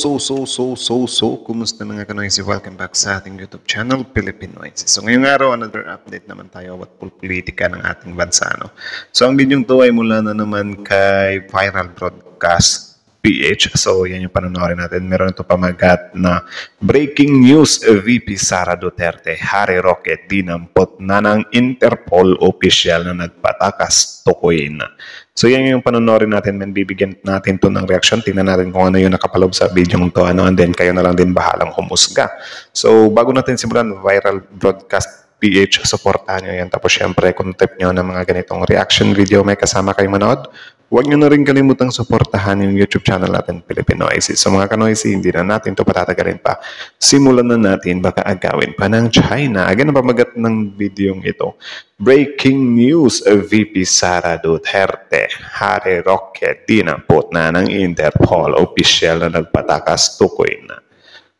Kumusta mga kanoysi? Welcome back sa ating YouTube channel, Pilipinoids. So ngayong araw, another update naman tayo about politika ng ating bansa. No? So ang video to ay mula na naman kay Viral Broadcast PH. So yan yung panonorin natin. Meron ito pamagat na breaking news, VP Sara Duterte, Harry Roque, dinampot na ng Interpol official na nagpatakas tukuyin. So yan yung panonorin natin, men. Bibigyan natin to ng reaction. Tingnan natin kung ano yung nakapalob sa video mong to, and then kayo na lang din bahalang humusga. So bago natin simulan, Viral Broadcast PH, supportahan nyo yan. Tapos syempre, kung tip nyo ng mga ganitong reaction video, may kasama kayo manood, huwag nyo na rin kalimutang supportahan yung YouTube channel natin, Pilipinoids. So mga kanoysi, hindi na natin ito patatagalin pa. Simulan na natin, baka agawin pa ng China. Again, ang pamagat ng videong ito. Breaking news, VP Sara Duterte, Harry Roque, dinampot na ng Interpol official na nagpatakas tukoy na.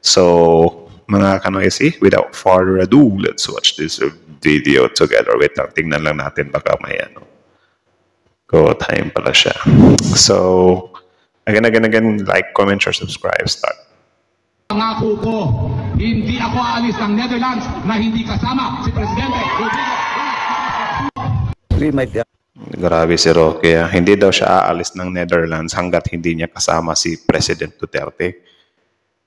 So, mga kanoysi, without further ado, let's watch this video together. Wait lang, tingnan lang natin baka may ano. Go time pala siya. So, again, like, comment, share, subscribe, start. Pangako ko, hindi ako aalis ng Netherlands na hindi kasama si Presidente. Grabe si Roque. Hindi daw siya aalis ng Netherlands hanggat hindi niya kasama si President Duterte.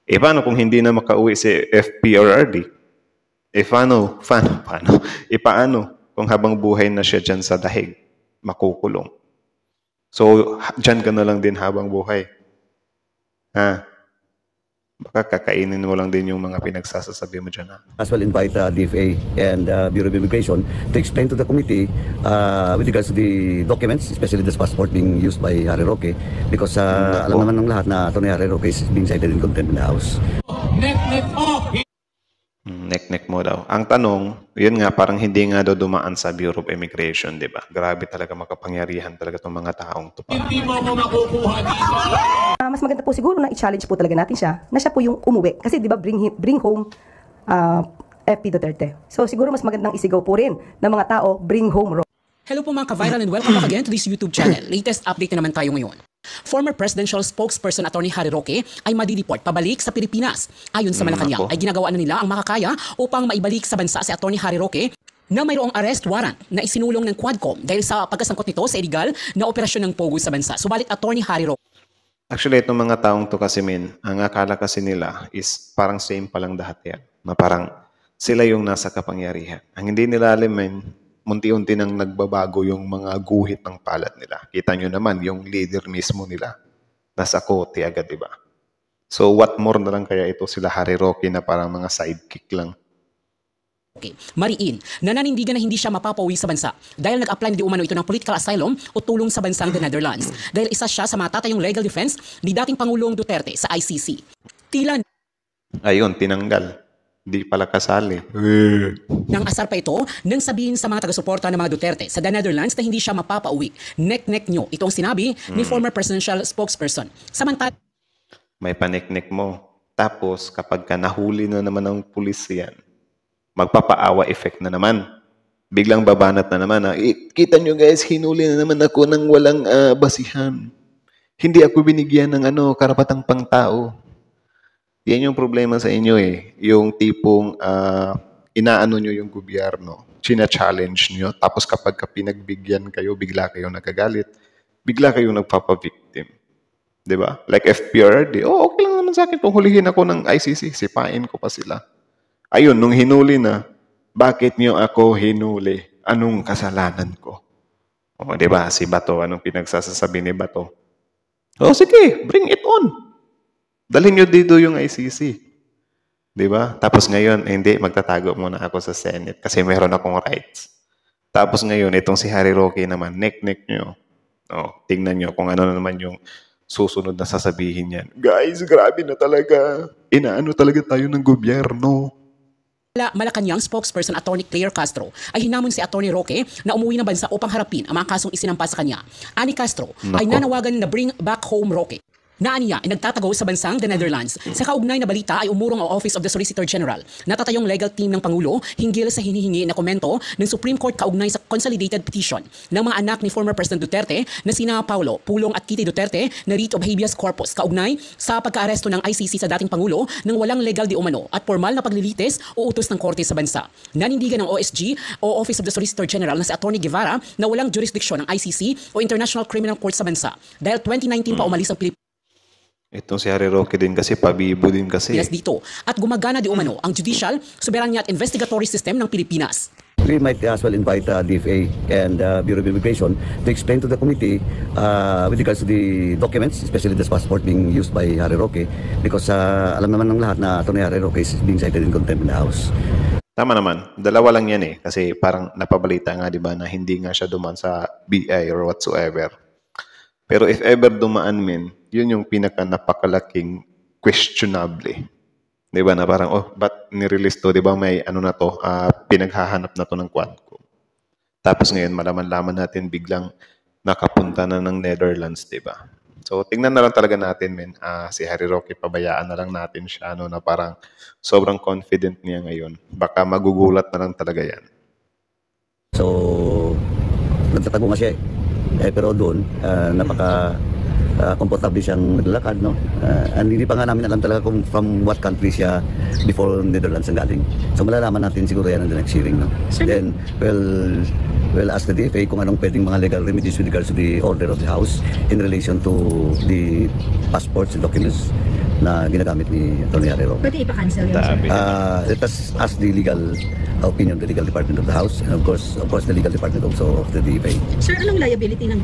E paano kung hindi na makauwi si FP or RD? E paano? E paano kung habang buhay na siya dyan sa dahig, makukulong? So, dyan ka na lang din habang buhay. Ha? Baka kakainin mo lang din yung mga pinagsasasabi mo dyan. Ha? As well invite DFA and Bureau of Immigration to explain to the committee with regards to the documents, especially this passport being used by Harry Roque, because alam naman ng lahat na Tony Harry Roque is being cited in contempt in the House. Nek mo daw. Ang tanong, yun nga, parang hindi nga daw dumaan sa Bureau of Immigration, di ba? Grabe talaga, makapangyarihan talaga itong mga taong to. Hindi mo makukuha dito. Mas maganda po siguro na i-challenge po talaga natin siya na siya po yung umuwi. Kasi di ba bring home FP Duterte. So siguro mas magandang isigaw po rin ng mga tao, bring home Roque. Hello po mga ka-viral and welcome back again to this YouTube channel. Latest update na naman tayo ngayon. Former presidential spokesperson Atty. Harry Roque ay madideport pabalik sa Pilipinas. Ayon sa Malacanang ay ginagawa na nila ang makakaya upang maibalik sa bansa si Atty. Harry Roque na mayroong arrest warrant na isinulong ng Quadcom dahil sa pagkasangkot nito sa illegal na operasyon ng Pogo sa bansa. Subalit Atty. Harry Roque. Actually, itong mga taong to kasi, ang akala kasi nila is parang same pa lang lahat yan. Na parang sila yung nasa kapangyarihan. Ang hindi nila alam, munti-unti nang nagbabago yung mga guhit ng palad nila. Kita nyo naman, yung leader mismo nila, nasa kote agad, diba? So, what more na lang kaya ito sila Harry Roque na parang mga sidekick lang? Okay. Mariin, nananindigan na hindi siya mapapauwi sa bansa dahil nag-apply na di umano ito ng political asylum o tulong sa bansang the Netherlands dahil isa siya sa matatayong legal defense ni dating Pangulong Duterte sa ICC. Tila Ayun, tinanggal. Di pala kasali. nang asar pa ito nang sabihin sa mga taga-suporta ng mga Duterte sa the Netherlands na hindi siya mapapauwi. Nek-nek nyo. Ito ang sinabi ni former presidential spokesperson. Samantala, May panik-nik mo. Tapos, kapag ka nahuli na naman ng pulis yan, magpapaawa effect na naman. Biglang babanat na naman. Kita nyo guys, hinuli na naman ako ng walang basihan. Hindi ako binigyan ng karapatang pangtao. Yan yung problema sa inyo Yung tipong inaano nyo yung gobyerno, china-challenge nyo, tapos kapag pinagbigyan kayo, bigla kayong nagagalit, bigla kayong nagpapavictim. Diba? Like FPRD, okay lang naman sa akin kung hulihin ako ng ICC, sipain ko pa sila. Ayun, nung hinuli na, bakit nyo ako hinuli? Anong kasalanan ko? O, diba? Si Bato, anong pinagsasasabi ni Bato? Sige, bring it on. Dalhin nyo dito yung ICC. Diba? Tapos ngayon, hindi, magtatago muna ako sa Senate kasi meron akong rights. Tapos ngayon, itong si Harry Roque naman, nek-nek nyo. Tingnan nyo kung ano na naman yung susunod na sasabihin yan. Guys, grabe na talaga. Inaano talaga tayo ng gobyerno. Malacanang spokesperson Atty. Claire Castro ay hinamon si Atty. Roque na umuwi ng bansa upang harapin ang mga kasong isinampa sa kanya. Ani Castro ay nanawagan na bring back home Roque. Naaniya ay nagtatago sa bansang the Netherlands. Sa kaugnay na balita ay umurong ang Office of the Solicitor General. Natatayong legal team ng Pangulo hinggil sa hinihingi na komento ng Supreme Court kaugnay sa consolidated petition ng mga anak ni former President Duterte na sina Paulo, Pulong at Kitty Duterte na writ of habeas corpus kaugnay sa pagkaaresto ng ICC sa dating Pangulo nang walang legal di umano at formal na paglilitis o utos ng korte sa bansa. Nanindigan ng OSG o Office of the Solicitor General na si Atty. Guevara na walang jurisdiksyon ng ICC o International Criminal Court sa bansa dahil 2019 pa umalis ang Pilipinas Itong si Harry Roque din kasi, pabibo din kasi. dito at gumagana di umano ang judicial, soberanya at investigatory system ng Pilipinas. We might as well invite DFA and Bureau of Immigration to explain to the committee with regards to the documents, especially this passport being used by Harry Roque, because alam naman ng lahat na Atty. Harry Roque is being cited in contempt in the House. Tama naman, dalawa lang yan eh. Kasi parang napabalita nga, di ba, na hindi nga siya dumaan sa BI or whatsoever. Pero if ever dumaan, yun yung pinaka napakalaking questionable. Di ba, na parang, oh, ba't nirelease to? Di ba, may ano na to, pinaghahanap na to ng Quadcom. Tapos ngayon, malaman-laman natin biglang nakapunta na ng Netherlands, di ba? So, tingnan na lang talaga natin, si Harry Roque, pabayaan na lang natin siya, na parang sobrang confident niya ngayon. Baka magugulat na lang talaga yan. So, nagtatago nga siya pero doon, komportable siyang naglalakad, no? And hindi pa nga namin alam talaga kung from what country siya before Netherlands ang galing. So malalaman natin siguro yan in the next hearing, no? Then, we'll ask the DFA kung anong pwedeng mga legal remedies with regards to the order of the House in relation to the passports and documents na ginagamit ni Atty. Harry Roque. Pwede ipa-cancel yun, sir? Let us ask the legal opinion of the legal department of the House and of course the legal department also of the DFA. Sir, anong liability ng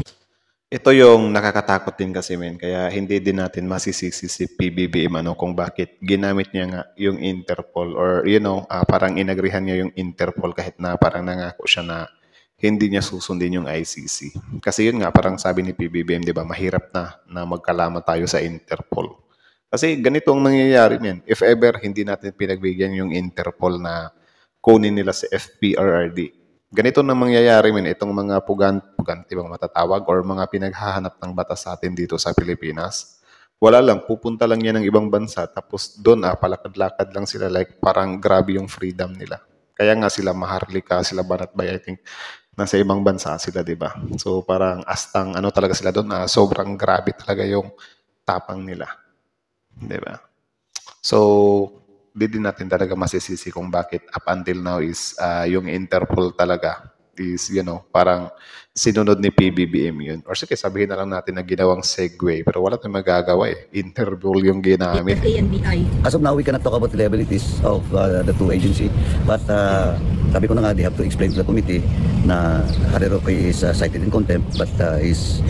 Ito yung nakakatakot din kasi, kaya hindi din natin masisisi si PBBM kung bakit ginamit niya nga yung Interpol or parang inagrihan niya yung Interpol kahit na parang nangako siya na hindi niya susundin yung ICC. Kasi yun nga, parang sabi ni PBBM, di ba, mahirap na magkalaman tayo sa Interpol. Kasi ganito ang nangyayari, if ever hindi natin pinagbigyan yung Interpol na kunin nila sa FPRRD, ganito na mangyayari, itong mga puganti bang matatawag or mga pinaghahanap ng batas sa atin dito sa Pilipinas. Wala lang, pupunta lang yan ng ibang bansa tapos doon palakad-lakad lang sila like parang grabe yung freedom nila. Kaya nga sila Maharlika, sila Banatbay, I think nasa ibang bansa sila, di ba? So parang astang talaga sila doon, sobrang grabe talaga yung tapang nila. Di ba? So, di din natin talaga masisisi kung bakit up until now is yung Interpol talaga is, parang sinunod ni PBBM yun. Or sige, sabihin na lang natin na ginawang segue, pero wala tayong magagawa eh. Interpol yung ginamit. ANBI? As of now, we cannot talk about the liabilities of the two agencies. But sabi ko na nga, they have to explain to the committee na Harry Roque is cited in contempt but is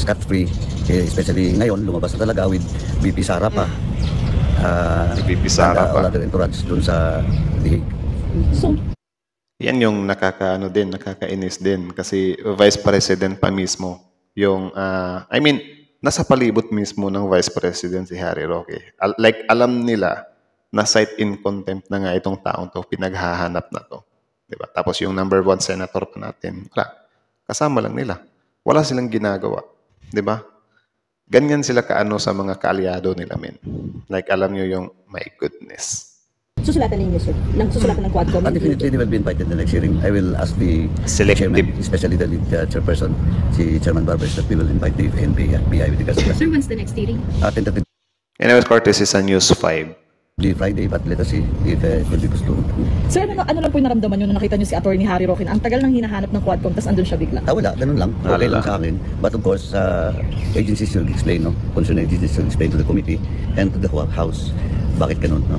cut-free. Especially ngayon, lumabas na talaga with BP Sara pa. BP Sara pa. All other entourage dun sa The Hague. So, Yan yung nakakainis din kasi Vice President pa mismo yung, nasa palibot mismo ng Vice President si Harry Roque. Like, alam nila na cite in contempt na nga itong taong to, pinaghahanap na to. Diba? Tapos yung number 1 senator pa natin, wala. Kasama lang nila. Wala silang ginagawa. Diba? Ganyan sila sa mga kaalyado nila, Like, alam nyo yung, my goodness. susulatan ninyo, sir? Susulatan ng Quadcom? Definitely they will be invited in the next hearing. I will ask the Selective. chairman, especially the lead chairperson, si Chairman Barbers, that we will invite the NBI with regards to that. Sir, when's the next hearing? Tentative Anyways, Cortez is on News 5. Friday, but let us see if it will be postponed. Sir, ano lang po yung naramdaman nyo nung nakita nyo si Atty. Harry Roque? Ang tagal nang hinahanap ng Quadcom, tapos andun siya bigla. Wala, ganun lang. Okay lang sa akin. But of course, agencies will explain, no? Concerned agencies will explain to the committee and to the House. Bakit ganun, no?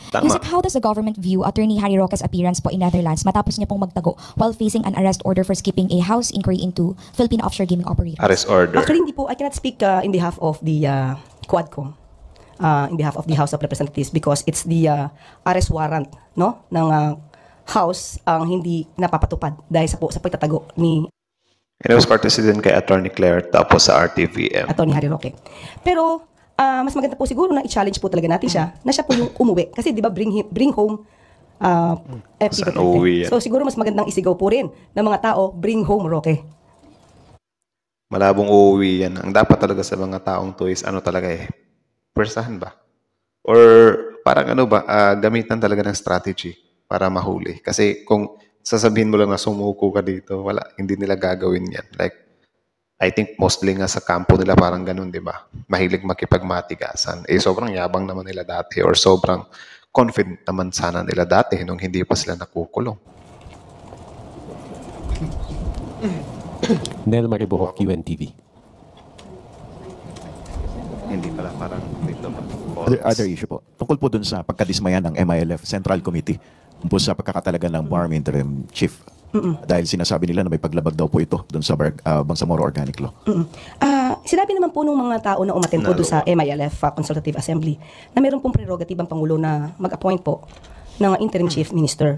Tama. Yusek, how does the government view Attorney Harry Roque's appearance po in Netherlands matapos niya pong magtago while facing an arrest order for skipping a house inquiry into Philippine offshore gaming operators? Arrest order. Actually, hindi po. I cannot speak in behalf of the Quadcom. In behalf of the House of Representatives because it's the arrest warrant ng House ang hindi napapatupad dahil sa pagtatago ni Anyways, Cortez din kay Attorney Claire tapos sa RTVM. Atty. Harry Roque. Pero mas maganda po siguro na i-challenge po talaga natin siya na siya po yung umuwi kasi 'di ba bring home FP Saan Duterte. uuwi yan? So siguro mas magandang isigaw po rin ng mga tao, bring home Roque. Malabong uuwi yan. Ang dapat talaga sa mga taong to is ano talaga pwersahan ba? Or parang ano ba, gamitan talaga ng strategy para mahuli. Kasi kung sasabihin mo lang na sumuko ka dito, wala, hindi nila gagawin yan. Like, I think mostly nga sa kampo nila parang ganun, di ba? Mahilig makipagmatigasan. Sobrang yabang naman nila dati or sobrang confident naman sana nila dati nung hindi pa sila nakukulong. Nel Maribo, QNTV. Hindi pala, parang dito ba? Other issue po. Tungkol po dun sa pagkadismaya ng MILF Central Committee po sa pagkakatalaga ng BARM Interim Chief. Dahil sinasabi nila na may paglabag daw po ito dun sa Bangsamoro Organic Law. Sinabi naman po ng mga tao na umattend po doon sa MILF Consultative Assembly na meron pong prerogative ang Pangulo na mag-appoint po ng interim chief minister.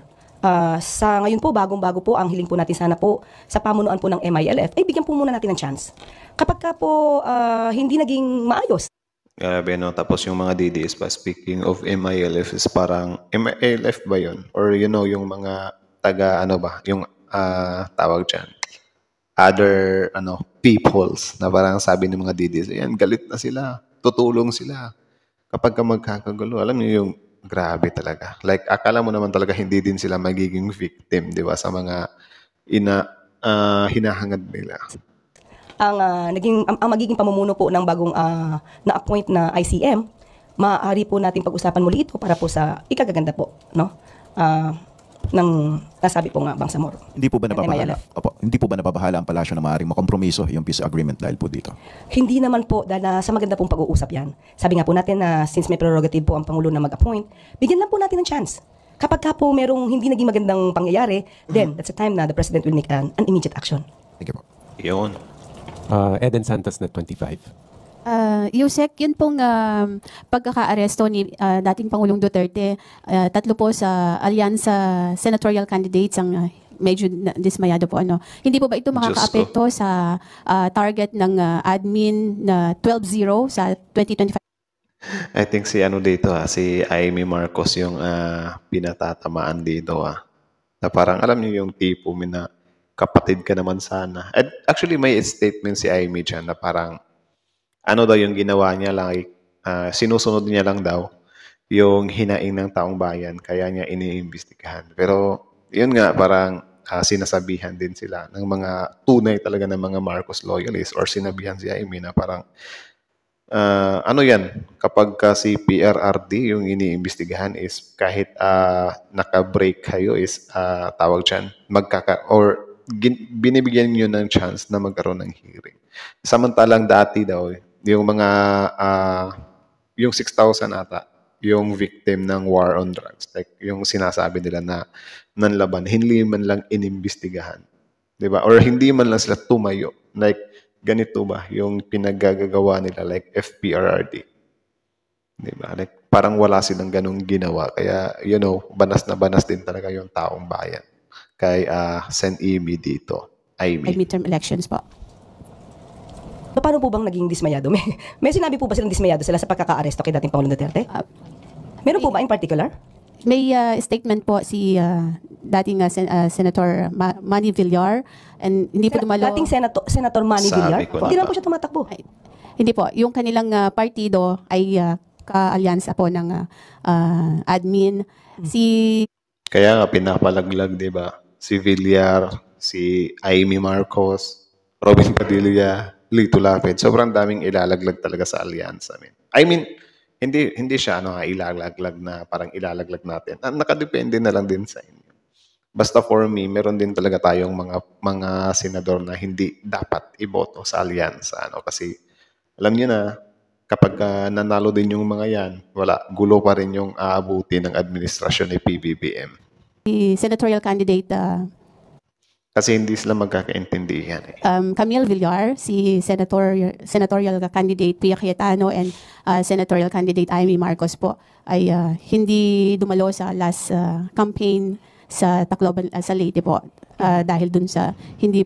Sa ngayon po, bagong-bago po, ang hiling po natin sana po sa pamunuan po ng MILF, ay bigyan po muna natin ng chance. Kapag ka po hindi naging maayos. Grabe, no? Tapos yung mga DDS pa, speaking of MILF, is parang, MILF ba yun? Or you know, yung mga taga, ano ba, yung tawag dyan, other, peoples, na parang sabi ng mga DDS, ayan, galit na sila, tutulong sila. Kapag ka magkakagulo, alam niyo yung, grabe talaga. Like, akala mo naman talaga hindi din sila magiging victim, di ba, sa mga hinahangad nila. Ang magiging pamumuno po ng bagong na-appoint na ICM, maaari po natin pag-usapan muli ito para po sa ikagaganda po, no? Ng nasabi po nga Bangsamoro. Hindi po ba nababahala? Opo, hindi po ba nababahala ang palasyo na maaaring makompromiso yung peace agreement dahil po dito? Hindi naman po, dahil sa maganda pong pag-uusap yan. Sabi nga po natin na since may prerogative po ang Pangulo na mag-appoint, bigyan lang po natin ng chance. Kapag ka po merong hindi naging magandang pangyayari, then that's the time na the President will make an immediate action. Thank you po. Yun. Eden Santos, Net 25. Yusek, yun pong pagkaka-aresto ni dating Pangulong Duterte, tatlo po sa alyansa senatorial candidates ang medyo dismayado po. Hindi po ba ito makakaapekto sa target ng admin na 12-0 sa 2025? I think si dito si Amy Marcos yung pinatatamaan dito Na parang alam niyo yung tipo na kapatid ka naman sana. And actually may statement si Amy dyan na parang ano daw yung ginawa niya, like, sinusunod niya lang daw yung hinaing ng taong bayan, kaya niya iniimbestigahan. Pero, yun nga, parang sinasabihan din sila ng mga tunay talaga ng mga Marcos loyalists or sinabihan si Amy na parang, ano yan, kapag si PRRD yung iniimbestigahan is kahit naka-break kayo is tawag dyan, binibigyan nyo ng chance na magkaroon ng hearing. Samantalang dati daw, yung mga, yung 6,000 ata, yung victim ng war on drugs, like yung sinasabi nila na nanlaban, hindi man lang inimbestigahan. Diba? Or hindi man lang sila tumayo. Like, ganito ba, yung pinaggagawa nila, like FPRRD. Diba? Like, parang wala silang ganung ginawa. Kaya, banas na banas din talaga yung taong bayan. Kay Sen. Amy dito. Amy. Midterm elections po. Paano po bang naging dismayado? May sinabi po ba silang dismayado sila sa pagkaka-aresto kay dating Pangulong Duterte? Meron po ba in particular? May statement po si dating Senator Manny Villar, and hindi po dumalo. Dating Senator Manny Villar? Hindi naman po siya tumatakbo. Hindi po. Yung kanilang partido ay kaalyansa po ng admin. Kaya nga pinapalaglag, di ba? Si Villar, si Amy Marcos, Robin Padilla, Lito Lapid. Sobrang daming ilalaglag talaga sa alyansa. I mean, hindi siya ilalaglag na parang ilalaglag natin. Nakadepende na lang din sa inyo. Basta for me, meron din talaga tayong mga senador na hindi dapat iboto sa alyansa. Kasi alam niyo na, kapag nanalo din yung mga yan, wala, gulo pa rin yung aabuti ng administrasyon ni PBBM. Si senatorial candidate kasi hindi sila magkakaintindihan. Camille Villar, si senatorial candidate Pia Cayetano, and senatorial candidate Amy Marcos po ay hindi dumalo sa last campaign sa Tacloban, sa Leyte po, dahil dun sa hindi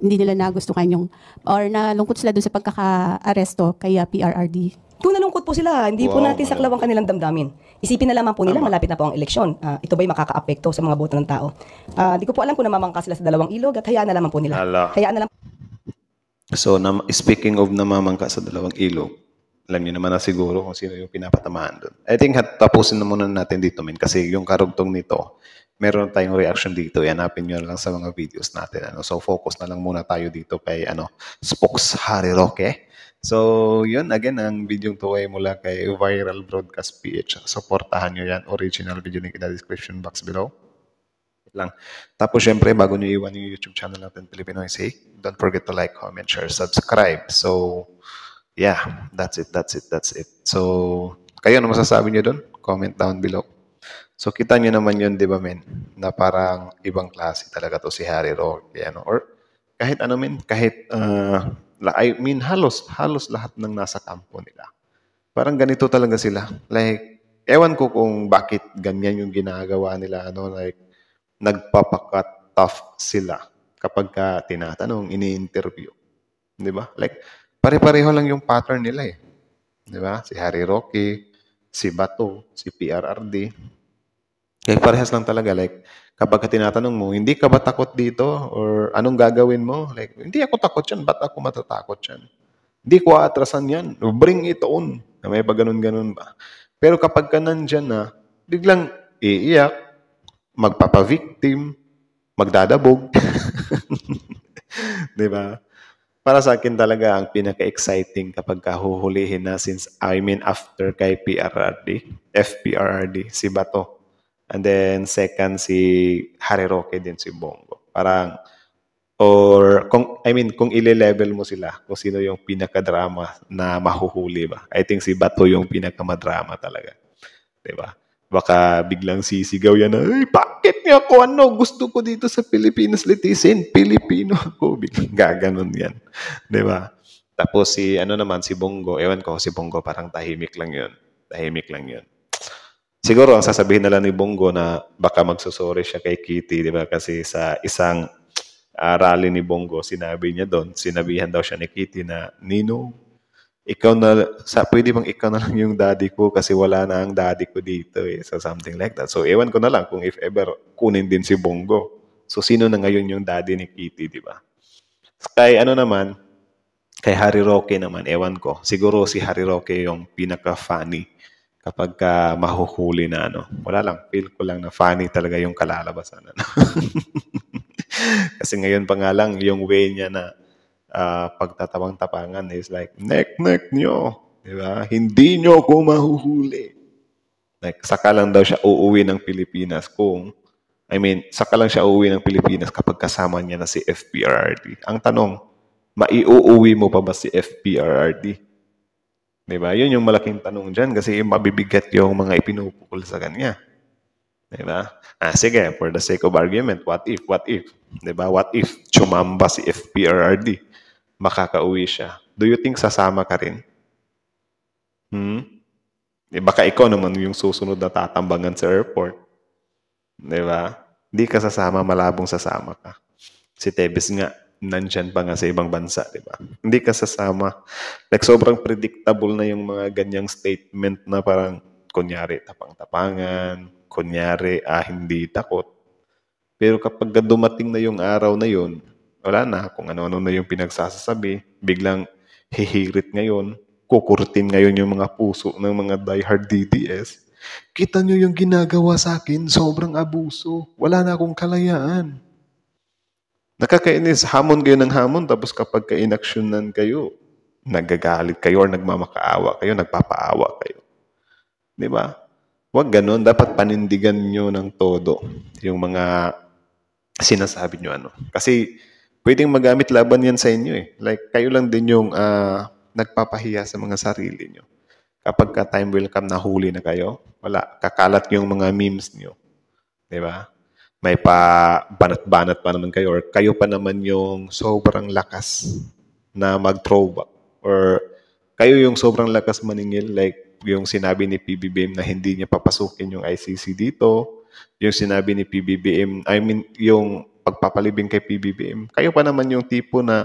nila nagustuhan yung, or nalungkot sila dun sa pagkaka-aresto kay PRRD. Kung nalungkot po sila, hindi po natin saklaw ang kanilang damdamin. Isipin na lamang po nila, malapit na po ang eleksyon. Ito ba'y makaka-apekto sa mga boto ng tao? Di ko po alam kung namamangka sila sa dalawang ilog at hayaan na lamang po nila. Hayaan na lang. So, speaking of namamangka sa dalawang ilog, alam niyo naman na siguro kung sino yung pinapatamaan doon. I think tapusin na muna natin dito, men, kasi yung karugtong nito, meron tayong reaction dito. Hanapin nyo lang sa mga videos natin. So, focus na lang muna tayo dito kay Spokes Harry Roque. So, yun, again, ang video to ay mula kay Viral Broadcast PH. Supportahan nyo yan. Original video link in the description box below. Lang. Tapos, syempre, bago nyo iwan yung YouTube channel natin, Pilipinoy Say, don't forget to like, comment, share, subscribe. So, yeah, that's it. So, kayo, ano masasabi nyo doon? Comment down below. So, kita nyo naman yun, di ba, men? Na parang ibang klase talaga to si Harry Roque. Or kahit ano, men, kahit, I mean, halos lahat ng nasa kampo nila. Parang ganito talaga sila. Like, ewan ko kung bakit ganyan yung ginagawa nila, like, nagpapaka-tough sila kapag ka tinatanong, ini-interview. Di ba? Like, pare-pareho lang yung pattern nila eh. Di ba? Si Harry Roque, si Bato, si PRRD. Kaya parehas lang talaga. Like, kapag ka tinatanong mo, hindi ka ba takot dito? Or anong gagawin mo? Like, hindi ako takot yan. Ba't ako matatakot yan? Hindi ko aatrasan yan. Bring it on. May pa ganun-ganun ba? Pero kapag ka nandyan na, biglang iiyak, magpapa-victim, magdadabog. Di ba? Para sa akin talaga ang pinaka-exciting kapag kahuhulihin na after kay FPRRD, si Bato. And then second, si Harry Roque din, si Bongo. Parang, kung ile-level mo sila, kung sino yung pinaka-drama na mahuhuli ba. I think si Bato yung pinaka-madrama talaga. Di ba? Baka biglang sisigaw yan na, ay, bakit niya ako gusto ko dito sa Pilipinas litisin, Pilipino ako. Biglang gaganon yan. Diba? Tapos si Bongo, ewan ko, si Bongo parang tahimik lang yun. Siguro ang sasabihin na lang ni Bongo na baka magsusorry siya kay Kitty, diba? Kasi sa isang rally ni Bongo, sinabihan daw siya ni Kitty na, Nino, pwede bang ikaw na lang yung daddy ko kasi wala na ang daddy ko dito eh. So something like that. So ewan ko na lang kung if ever kunin din si Bongo. So sino na ngayon yung daddy ni Kitty, di ba? Kay kay Harry Roque naman, ewan ko. Siguro si Harry Roque yung pinaka-funny kapag mahuhuli na Wala lang, feel ko lang na funny talaga yung kalalabasan. Kasi ngayon pa nga lang yung way niya na pagtatawang-tapangan is like, nek nyo. Diba? Hindi nyo ako mahuhuli. Like, saka lang daw siya uuwi ng Pilipinas saka lang siya uuwi ng Pilipinas kapag kasama niya na si FPRRD. Ang tanong, maiuuwi mo pa ba si FPRRD? Diba? Yun yung malaking tanong dyan kasi mabibigat yung mga ipinupukol sa kanya. Diba? Sige, for the sake of argument, what if? Diba? What if chumamba si FPRRD? Makakauwi siya. Do you think sasama ka rin? Baka ikaw naman yung susunod na tatambangan sa airport. Diba? Hindi ka sasama, malabong sasama ka. Si Tebes nga, nandyan pa nga sa ibang bansa, diba? Hindi ka sasama. Like, sobrang predictable na yung mga ganyang statement na parang, kunyari, tapang-tapangan, kunyari, hindi takot. Pero kapag dumating na yung araw na yun, wala na kung ano-ano na yung pinagsasabi, biglang hihirit ngayon, kukurtin ngayon yung mga puso ng mga diehard DDS. Kita nyo yung ginagawa sa akin, sobrang abuso. Wala na akong kalayaan. Nakakainis, hamon kayo ng hamon, tapos kapag ka-inaksyonan kayo, nagagalit kayo or nagmamakaawa kayo, nagpapaawa kayo. Di ba? Huwag ganun. Dapat panindigan nyo ng todo yung mga sinasabi nyo. Kasi pwedeng magamit laban yan sa inyo eh. Like, kayo lang din yung nagpapahiya sa mga sarili nyo. Kapag time will come na huli na kayo, wala, kakalat yung mga memes nyo. Diba? May banat-banat pa naman kayo or kayo pa naman yung sobrang lakas na mag-throwback or kayo yung sobrang lakas maningil like yung sinabi ni PBBM na hindi niya papasukin yung ICC dito, yung sinabi ni PBBM, yung pagpapalibing kay PBBM, kayo pa naman yung tipo na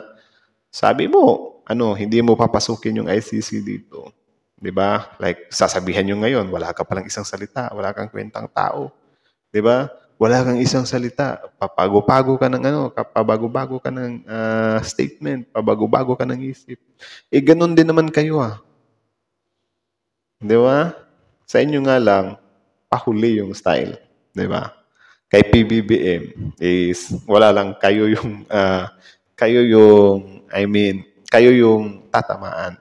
sabi mo, hindi mo papasukin yung ICC dito. Diba? Like, sasabihan nyo ngayon, wala ka palang isang salita, wala kang kwentang tao. Diba? Wala kang isang salita. Papago-pago ka ng pabago-bago ka ng statement, pabago-bago ka ng isip. Ganun din naman kayo Di ba? Sa inyo nga lang, pahuli yung style. Di ba? Kay PBBM is wala lang kayo yung kayo yung tatamaan.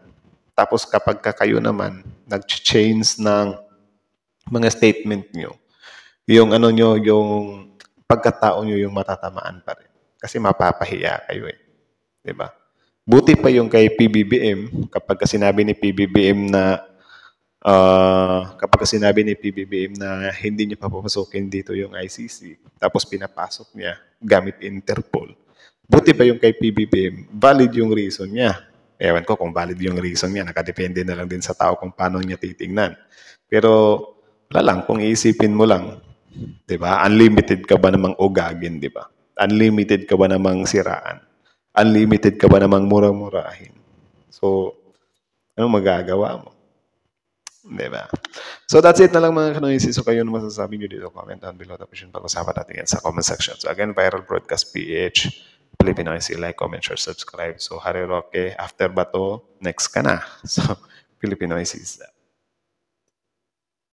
Tapos kapag kayo naman nag-change ng mga statement nyo, yung yung pagkatao nyo yung matatamaan pa rin. Kasi mapapahiya kayo Di ba? Buti pa yung kay PBBM kapag sinabi ni PBBM na hindi niya papapasukin dito yung ICC, tapos pinapasok niya gamit Interpol. Buti pa yung kay PBBM, valid yung reason niya. Ewan ko kung valid yung reason niya, nakadepende na lang din sa tao kung paano niya titingnan. Pero wala lang, kung iisipin mo lang, di ba? Unlimited ka ba namang ugagin, di ba? Unlimited ka ba namang siraan? Unlimited ka ba namang mura-murahin? So, anong magagawa mo? Diba? So that's it na lang mga kanoisis. So kayo na masasabi nyo dito, comment down below. Tapos yun pag-usapan natin yan sa comment section. So again, Viral Broadcast PH, Philippine IC, like, comment, share, subscribe. So Harry Roque, after Bato, next ka na. So Philippine IC is that.